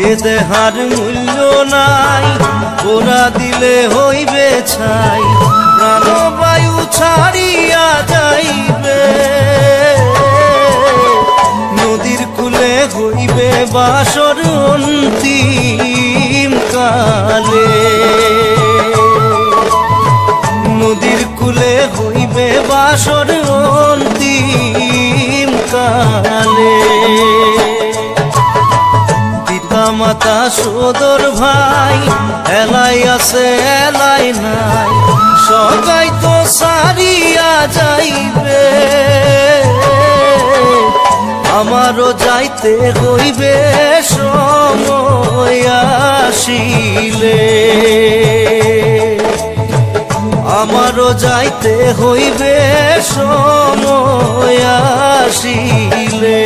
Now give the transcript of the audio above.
এ দেহার মূল্য নাই, ওরা দিলে হইবে ছাই, প্রাণবায়ু ছাড়িয়া যাইবে। নদীর কূলে হইবে বাসর অন্তিম কালে, নদীর কূলে হইবে বাসর অন্তিম কালে। পিতা মাতা সদর ভাই এলাই আছে এলাই নাই, সবাই তো সারিয়া যাইবে। আমারও যাইতে হইবে সময় আসিলে, আমারও যাইতে হইবে সময় আসিলে।